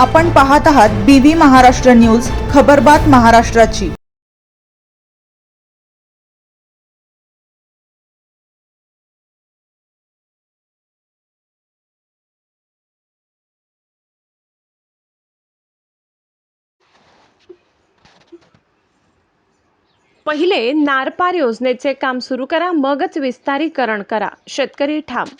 आपण पाहत आहात BV महाराष्ट्र न्यूज, खबरबात महाराष्ट्राची। पहिले नारपार योजनेचे काम सुरू करा, मगच विस्तारीकरण करा। शेतकरी ठाम।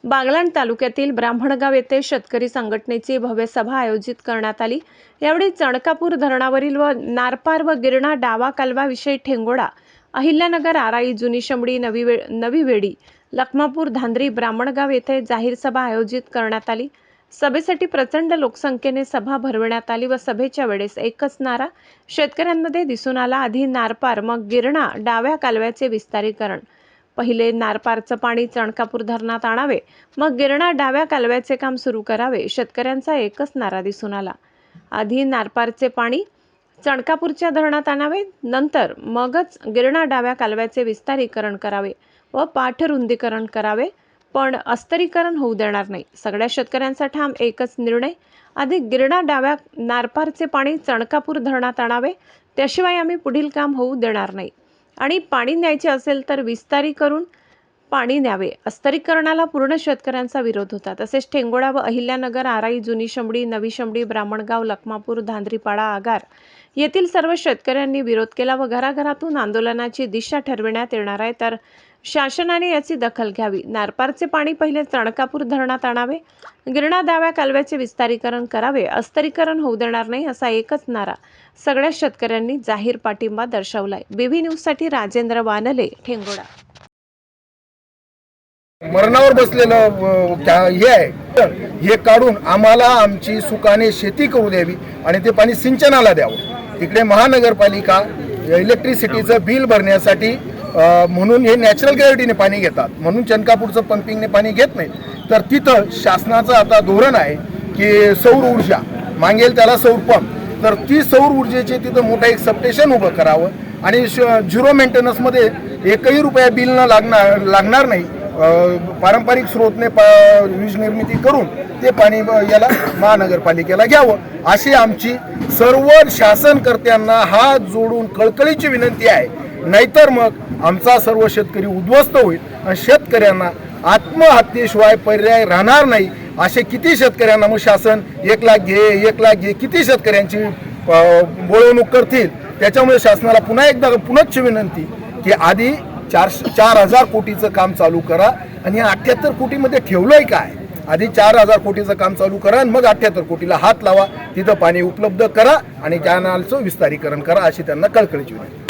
बागलाण तालुक्यातील ब्राह्मणगाव येथे शेतकरी संघटनेची भव्य सभा आयोजित करण्यात आली। यावेळी चणकापूर धरणावरील व नारपार व गिरणा डावा कालव्याविषयी ठेंगोडा, अहिल्यानगर, आराई, जुनी शमडी, नवी वेडी, लखमापूर, धांद्री, ब्राह्मणगाव येथे जाहीर सभा आयोजित करण्यात आली। सभेसाठी प्रचंड लोकसंख्येने सभा भरवण्यात आली व सभेच्या वेळेस एकच नारा शेतकऱ्यांमध्ये दिसून आला। आधी नारपार मग गिरणा डाव्या कालव्याचे विस्तारीकरण। पहिले नारपारचं पाणी चणकापूर धरणात आणावे, मग गिरणा डाव्या कालव्याचे काम सुरू करावे, शेतकऱ्यांचा एकच नारा दिसून आला। आधी नारपारचे पाणी चणकापूरच्या धरणात आणावे, नंतर मगच गिरणा डाव्या कालव्याचे विस्तारीकरण करावे व पाठरुंदीकरण करावे, पण अस्तरीकरण होऊ देणार नाही। सगळ्या शेतकऱ्यांचा ठाम एकच निर्णय, आधी गिरणा डाव्या नारपारचे पाणी चणकापूर धरणात आणावे, त्याशिवाय आम्ही पुढील काम होऊ देणार नाही। आणि पाणी न्यायचे असेल तर विस्तारी करून पाणी न्यावे। अस्तरीकरणाला पूर्ण शेतकऱ्यांचा विरोध होता। तसेच ठेंगोडा व अहिल्यानगर, आराई, जुनी शमडी, नवी शमडी, ब्राह्मणगाव, लखमापूर, धांद्रीपाडा, आगार येथील सर्व शेतकऱ्यांनी विरोध केला व घराघरातून आंदोलनाची दिशा ठरविण्यात येणार आहे, तर शासनाने याची दखल घ्यावी। नारपारचे पाणी पहिले चणकापूर धरणात आणावे, गिरणा डाव्या कालव्याचे विस्तारीकरण करावे, अस्तरीकरण होऊ देणार नाही असा एकच नारा सगळ्या शेतकऱ्यांनी जाहीर पाठिंबा दर्शवलाय। BV न्यूजसाठी राजेंद्र वानले, ठेंगोडा। मरणावर बसलेलं हे आहे, हे काढून आम्हाला आमची सुखाने शेती करू द्यावी आणि ते पाणी सिंचनाला द्यावं। इकडे महानगरपालिका इलेक्ट्रिसिटीचं बिल भरण्यासाठी म्हणून हे नॅचरल ग्रॅव्हिटीने पाणी घेतात, म्हणून चणकापूरचं पंपिंगने पाणी घेत नाही। तर तिथं शासनाचं आता धोरण आहे की सौर ऊर्जा मागेल त्याला सौर पंप, तर ती सौर ऊर्जेचे तिथं मोठं एक सबस्टेशन उभं करावं आणि झिरो मेंटेनन्समध्ये एकही रुपया बिल न लागणार नाही। पारंपरिक स्रोतने वीज निर्मिती करून ते पाणी याला महानगरपालिकेला घ्यावं, अशी आमची सर्व शासनकर्त्यांना हात जोडून कळकळीची विनंती आहे। नाहीतर मग आमचा सर्व शेतकरी उद्ध्वस्त होईल आणि शेतकऱ्यांना आत्महत्येशिवाय पर्याय राहणार नाही। असे किती शेतकऱ्यांना मग शासन 1 लाख घे 1 लाख घे किती शेतकऱ्यांची बोलवणूक करतील। त्याच्यामुळे शासनाला पुन्हा एकदा पुनश्च विनंती की आधी 4,000 कोटीचं काम चालू करा आणि 78 कोटीमध्ये ठेवलंय काय? आधी 4,000 कोटीचं काम चालू करा आणि मग 78 कोटीला हात लावा, तिथं पाणी उपलब्ध करा आणि कॅनलचं विस्तारीकरण करा, अशी त्यांना कळकळीची विनंती।